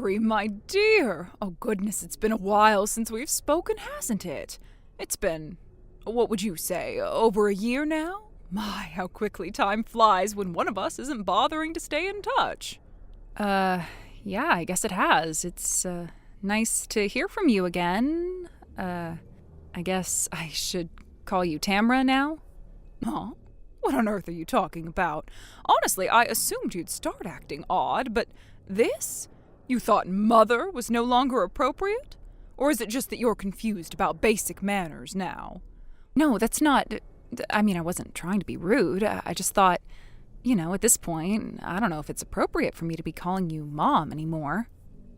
Mary, my dear! Oh goodness, it's been a while since we've spoken, hasn't it? It's been, what would you say, over a year now? My, how quickly time flies when one of us isn't bothering to stay in touch. Yeah, I guess it has. It's, nice to hear from you again. I guess I should call you Tamra now? Huh? What on earth are you talking about? Honestly, I assumed you'd start acting odd, but this? You thought mother was no longer appropriate? Or is it just that you're confused about basic manners now? No, that's not... I mean, I wasn't trying to be rude. I just thought, at this point, I don't know if it's appropriate for me to be calling you Mom anymore.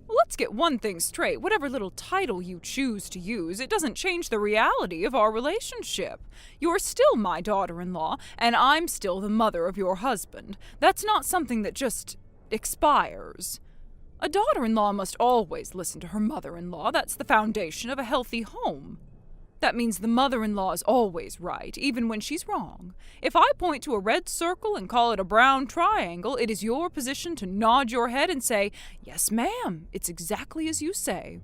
Let's get one thing straight. Whatever little title you choose to use, it doesn't change the reality of our relationship. You're still my daughter-in-law, and I'm still the mother of your husband. That's not something that just expires. A daughter-in-law must always listen to her mother-in-law. That's the foundation of a healthy home. That means the mother-in-law is always right, even when she's wrong. If I point to a red circle and call it a brown triangle, it is your position to nod your head and say, "Yes, ma'am, it's exactly as you say."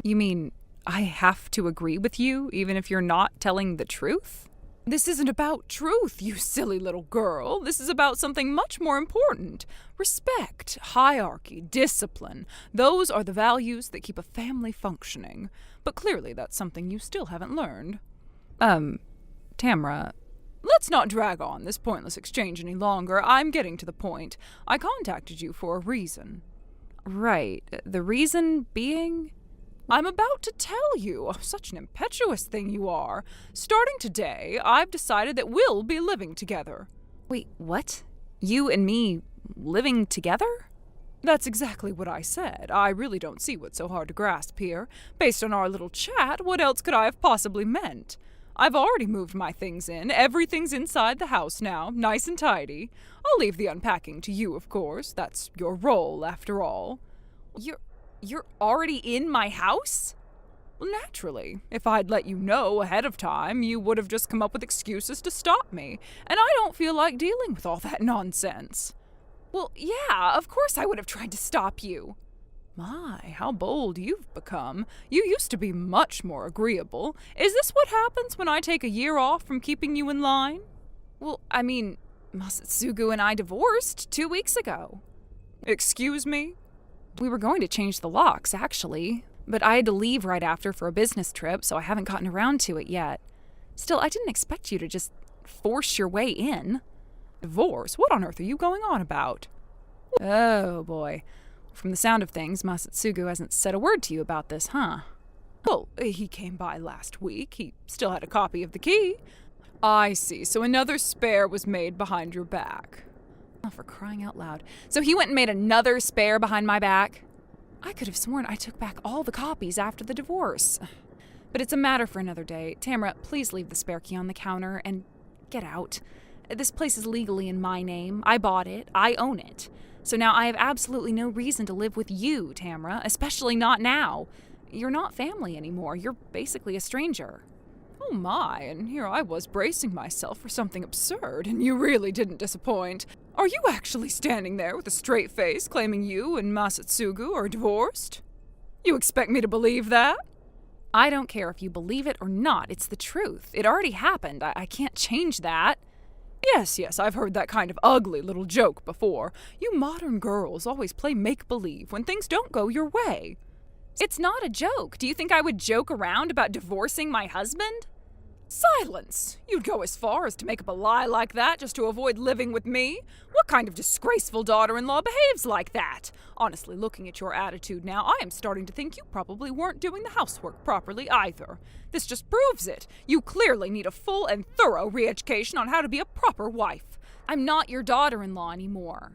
You mean I have to agree with you, even if you're not telling the truth? This isn't about truth, you silly little girl. This is about something much more important. Respect, hierarchy, discipline. Those are the values that keep a family functioning. But clearly that's something you still haven't learned. Tamra, let's not drag on this pointless exchange any longer. I'm getting to the point. I contacted you for a reason. Right. The reason being? I'm about to tell you. Such an impetuous thing you are. Starting today, I've decided that we'll be living together. Wait, what? You and me living together? That's exactly what I said. I really don't see what's so hard to grasp here. Based on our little chat, what else could I have possibly meant? I've already moved my things in. Everything's inside the house now, nice and tidy. I'll leave the unpacking to you, of course. That's your role, after all. You're already in my house? Well, naturally. If I'd let you know ahead of time, you would have just come up with excuses to stop me, and I don't feel like dealing with all that nonsense. Well, yeah, of course I would have tried to stop you. My, how bold you've become. You used to be much more agreeable. Is this what happens when I take a year off from keeping you in line? Well, I mean, Masatsugu and I divorced 2 weeks ago. Excuse me? We were going to change the locks, actually, but I had to leave right after for a business trip, so I haven't gotten around to it yet. Still, I didn't expect you to just force your way in. Divorce? What on earth are you going on about? Oh, boy. From the sound of things, Masatsugu hasn't said a word to you about this, huh? Well, he came by last week. He still had a copy of the key. I see, so another spare was made behind your back. Oh, for crying out loud. So he went and made another spare behind my back? I could have sworn I took back all the copies after the divorce. But it's a matter for another day. Tamra, please leave the spare key on the counter and get out. This place is legally in my name. I bought it. I own it. So now I have absolutely no reason to live with you, Tamra, especially not now. You're not family anymore. You're basically a stranger. Oh my, and here I was bracing myself for something absurd, and you really didn't disappoint. Are you actually standing there with a straight face claiming you and Masatsugu are divorced? You expect me to believe that? I don't care if you believe it or not. It's the truth. It already happened. I can't change that. Yes, I've heard that kind of ugly little joke before. You modern girls always play make-believe when things don't go your way. It's not a joke. Do you think I would joke around about divorcing my husband? Silence! You'd go as far as to make up a lie like that just to avoid living with me? What kind of disgraceful daughter-in-law behaves like that? Honestly, looking at your attitude now, I am starting to think you probably weren't doing the housework properly either. This just proves it. You clearly need a full and thorough re-education on how to be a proper wife. I'm not your daughter-in-law anymore.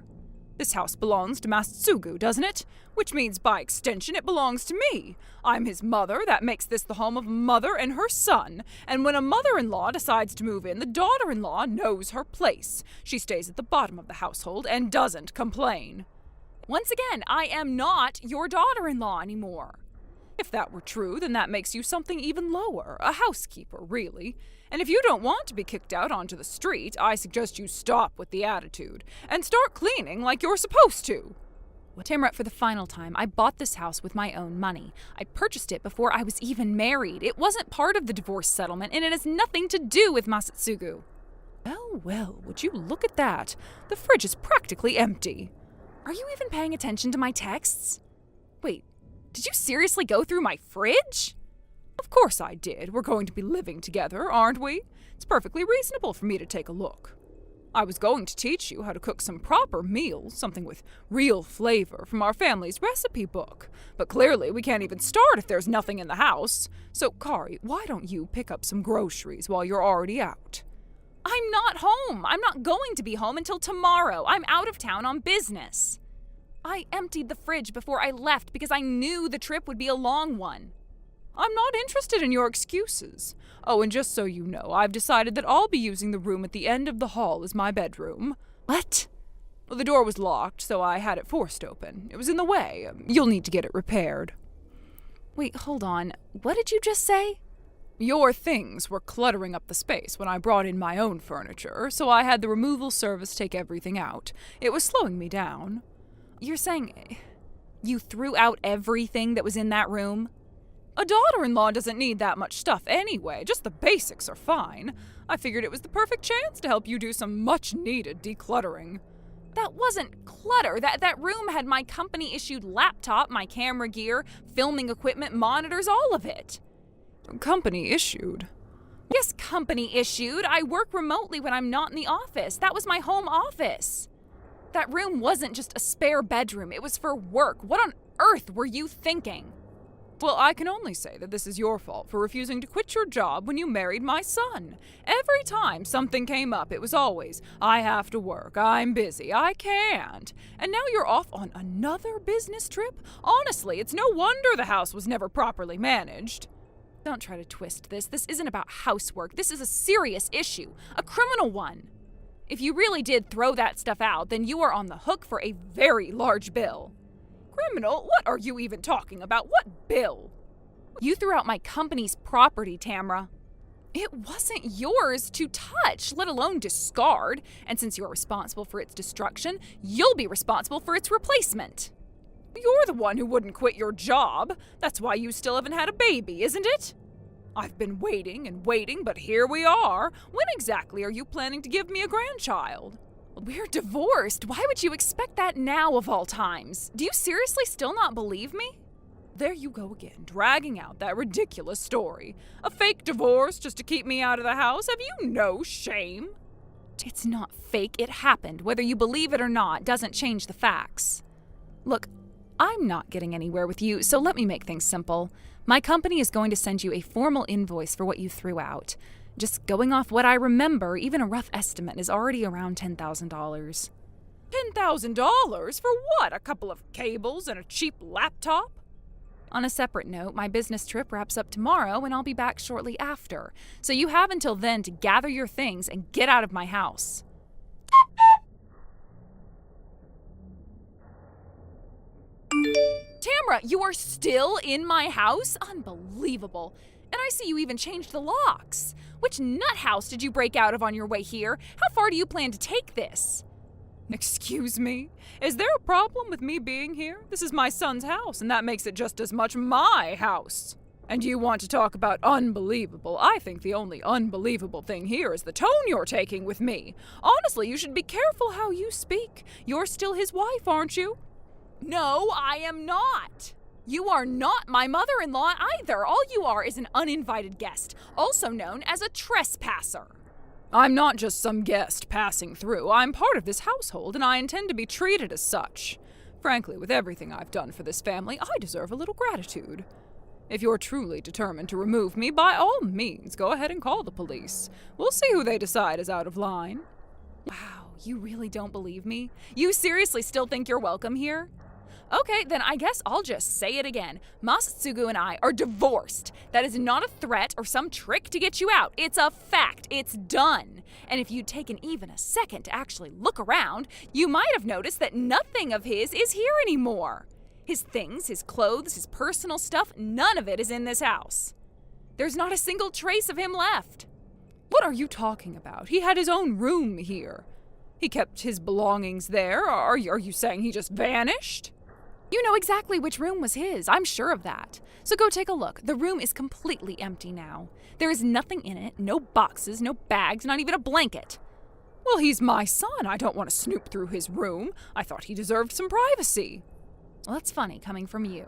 This house belongs to Masatsugu, doesn't it? Which means, by extension, it belongs to me. I'm his mother. That makes this the home of mother and her son. And when a mother-in-law decides to move in, the daughter-in-law knows her place. She stays at the bottom of the household and doesn't complain. Once again, I am not your daughter-in-law anymore. If that were true, then that makes you something even lower, a housekeeper, really. And if you don't want to be kicked out onto the street, I suggest you stop with the attitude and start cleaning like you're supposed to. Tamara, for the final time, I bought this house with my own money. I purchased it before I was even married. It wasn't part of the divorce settlement, and it has nothing to do with Masatsugu. Well, would you look at that? The fridge is practically empty. Are you even paying attention to my texts? Wait, did you seriously go through my fridge? Of course I did. We're going to be living together, aren't we? It's perfectly reasonable for me to take a look. I was going to teach you how to cook some proper meals, something with real flavor from our family's recipe book. But clearly we can't even start if there's nothing in the house. So, Kari, why don't you pick up some groceries while you're already out? I'm not home. I'm not going to be home until tomorrow. I'm out of town on business. I emptied the fridge before I left because I knew the trip would be a long one. I'm not interested in your excuses. Oh, and just so you know, I've decided that I'll be using the room at the end of the hall as my bedroom. What? Well, the door was locked, so I had it forced open. It was in the way. You'll need to get it repaired. Wait, hold on. What did you just say? Your things were cluttering up the space when I brought in my own furniture, so I had the removal service take everything out. It was slowing me down. You're saying you threw out everything that was in that room? A daughter-in-law doesn't need that much stuff anyway, just the basics are fine. I figured it was the perfect chance to help you do some much-needed decluttering. That wasn't clutter. That room had my company-issued laptop, my camera gear, filming equipment, monitors, all of it. Company-issued? Yes, company-issued. I work remotely when I'm not in the office. That was my home office. That room wasn't just a spare bedroom. It was for work. What on earth were you thinking? Well, I can only say that this is your fault for refusing to quit your job when you married my son. Every time something came up, it was always, I have to work, I'm busy, I can't. And now you're off on another business trip? Honestly, it's no wonder the house was never properly managed. Don't try to twist this. This isn't about housework. This is a serious issue, a criminal one. If you really did throw that stuff out, then you are on the hook for a very large bill. Criminal? What are you even talking about? What bill? You threw out my company's property, Tamra. It wasn't yours to touch, let alone discard. And since you're responsible for its destruction, you'll be responsible for its replacement. You're the one who wouldn't quit your job. That's why you still haven't had a baby, isn't it? I've been waiting and waiting, but here we are. When exactly are you planning to give me a grandchild? We're divorced. Why would you expect that now of all times? Do you seriously still not believe me? There you go again, dragging out that ridiculous story. A fake divorce just to keep me out of the house? Have you no shame? It's not fake. It happened. Whether you believe it or not doesn't change the facts. Look, I'm not getting anywhere with you, so let me make things simple. My company is going to send you a formal invoice for what you threw out. Just going off what I remember, even a rough estimate is already around $10,000. $10,000? For what? A couple of cables and a cheap laptop? On a separate note, my business trip wraps up tomorrow and I'll be back shortly after. So you have until then to gather your things and get out of my house. Tamra, you are still in my house? Unbelievable. And I see you even changed the locks. Which nut house did you break out of on your way here? How far do you plan to take this? Excuse me? Is there a problem with me being here? This is my son's house, and that makes it just as much my house. And you want to talk about unbelievable? I think the only unbelievable thing here is the tone you're taking with me. Honestly, you should be careful how you speak. You're still his wife, aren't you? No, I am not. You are not my mother-in-law either. All you are is an uninvited guest, also known as a trespasser. I'm not just some guest passing through. I'm part of this household, and I intend to be treated as such. Frankly, with everything I've done for this family, I deserve a little gratitude. If you're truly determined to remove me, by all means, go ahead and call the police. We'll see who they decide is out of line. Wow, you really don't believe me? You seriously still think you're welcome here? Okay, then I guess I'll just say it again. Masatsugu and I are divorced. That is not a threat or some trick to get you out. It's a fact. It's done. And if you'd taken even a second to actually look around, you might have noticed that nothing of his is here anymore. His things, his clothes, his personal stuff, none of it is in this house. There's not a single trace of him left. What are you talking about? He had his own room here. He kept his belongings there. Are you saying he just vanished? You know exactly which room was his. I'm sure of that. So go take a look. The room is completely empty now. There is nothing in it, no boxes, no bags, not even a blanket. Well, he's my son. I don't want to snoop through his room. I thought he deserved some privacy. Well, that's funny coming from you.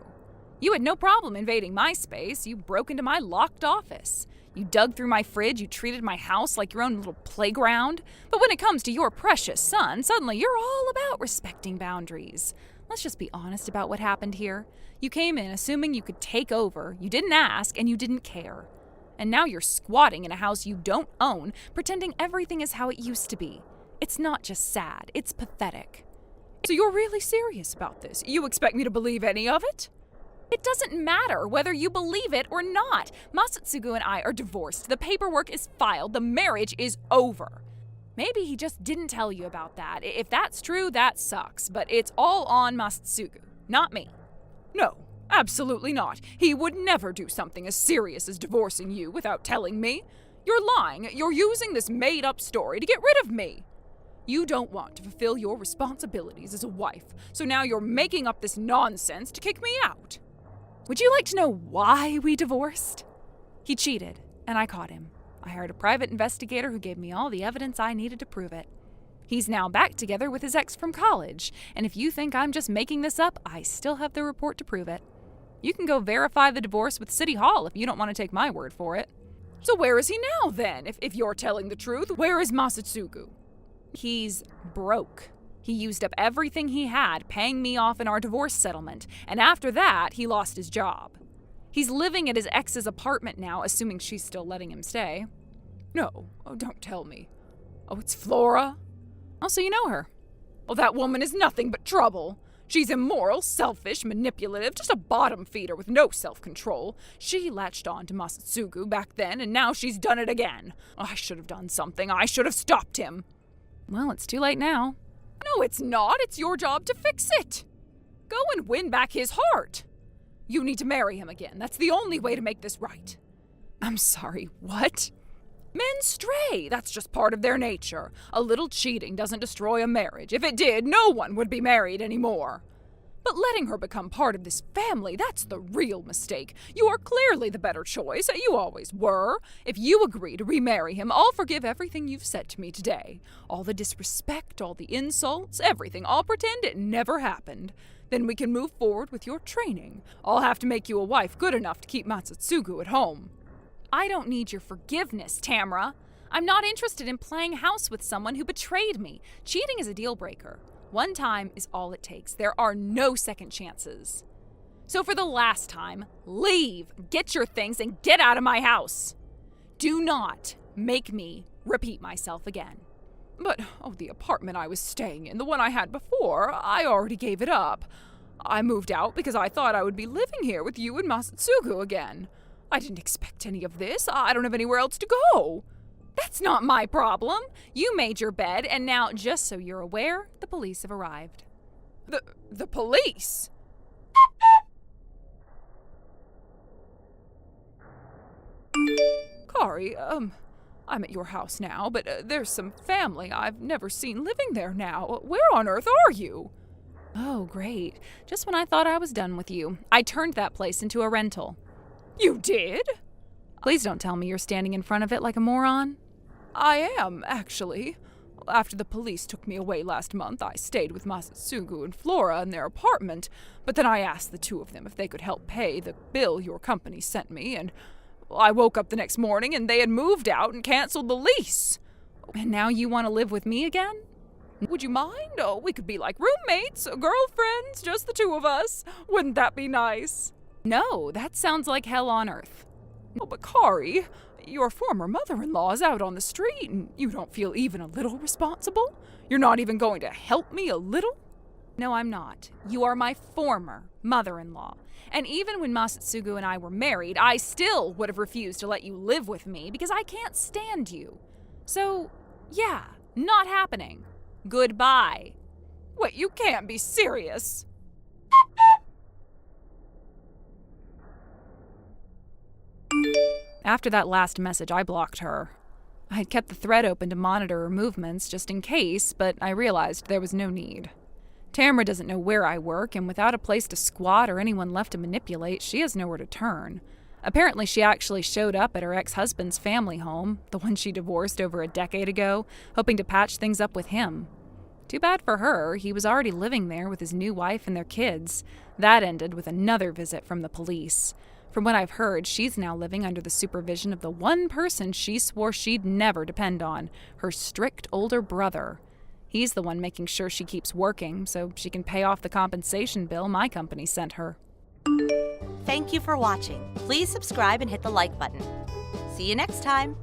You had no problem invading my space. You broke into my locked office. You dug through my fridge. You treated my house like your own little playground. But when it comes to your precious son, suddenly you're all about respecting boundaries. Let's just be honest about what happened here. You came in assuming you could take over. You didn't ask, and you didn't care. And now you're squatting in a house you don't own, pretending everything is how it used to be. It's not just sad, it's pathetic. So you're really serious about this? You expect me to believe any of it? It doesn't matter whether you believe it or not. Masatsugu and I are divorced. The paperwork is filed. The marriage is over. Maybe he just didn't tell you about that. If that's true, that sucks. But it's all on Masatsugu, not me. No, absolutely not. He would never do something as serious as divorcing you without telling me. You're lying. You're using this made-up story to get rid of me. You don't want to fulfill your responsibilities as a wife, so now you're making up this nonsense to kick me out. Would you like to know why we divorced? He cheated, and I caught him. I hired a private investigator who gave me all the evidence I needed to prove it. He's now back together with his ex from college, and if you think I'm just making this up, I still have the report to prove it. You can go verify the divorce with City Hall if you don't want to take my word for it. So where is he now, then? If you're telling the truth, where is Masatsugu? He's broke. He used up everything he had paying me off in our divorce settlement, and after that, he lost his job. He's living at his ex's apartment now, assuming she's still letting him stay. No, don't tell me. Oh, it's Flora? Oh, so you know her. Oh, that woman is nothing but trouble. She's immoral, selfish, manipulative, just a bottom feeder with no self-control. She latched on to Masatsugu back then, and now she's done it again. I should have done something. I should have stopped him. Well, it's too late now. No, it's not. It's your job to fix it. Go and win back his heart. You need to marry him again. That's the only way to make this right. I'm sorry, what? Men stray. That's just part of their nature. A little cheating doesn't destroy a marriage. If it did, no one would be married anymore. But letting her become part of this family, that's the real mistake. You are clearly the better choice. You always were. If you agree to remarry him, I'll forgive everything you've said to me today. All the disrespect, all the insults, everything. I'll pretend it never happened. Then we can move forward with your training. I'll have to make you a wife good enough to keep Masatsugu at home. I don't need your forgiveness, Tamara. I'm not interested in playing house with someone who betrayed me. Cheating is a deal breaker. One time is all it takes. There are no second chances. So for the last time, leave, get your things, and get out of my house. Do not make me repeat myself again. But, the apartment I was staying in, the one I had before, I already gave it up. I moved out because I thought I would be living here with you and Masatsugu again. I didn't expect any of this. I don't have anywhere else to go. That's not my problem. You made your bed, and now, just so you're aware, the police have arrived. The police? Kari, I'm at your house now, but there's some family I've never seen living there now. Where on earth are you? Oh, great. Just when I thought I was done with you, I turned that place into a rental. You did? Please don't tell me you're standing in front of it like a moron. I am, actually. After the police took me away last month, I stayed with Masatsugu and Flora in their apartment, but then I asked the two of them if they could help pay the bill your company sent me, and I woke up the next morning and they had moved out and canceled the lease. And now you want to live with me again? Would you mind? Oh, we could be like roommates, girlfriends, just the two of us. Wouldn't that be nice? No, that sounds like hell on earth. Oh, but Kari, your former mother-in-law is out on the street and you don't feel even a little responsible? You're not even going to help me a little? No, I'm not. You are my former mother-in-law. And even when Masatsugu and I were married, I still would have refused to let you live with me because I can't stand you. So, yeah, not happening. Goodbye. Wait, you can't be serious. After that last message, I blocked her. I had kept the thread open to monitor her movements just in case, but I realized there was no need. Tamara doesn't know where I work, and without a place to squat or anyone left to manipulate, she has nowhere to turn. Apparently, she actually showed up at her ex-husband's family home, the one she divorced over a decade ago, hoping to patch things up with him. Too bad for her, he was already living there with his new wife and their kids. That ended with another visit from the police. From what I've heard, she's now living under the supervision of the one person she swore she'd never depend on, her strict older brother. He's the one making sure she keeps working so she can pay off the compensation bill my company sent her. Thank you for watching. Please subscribe and hit the like button. See you next time.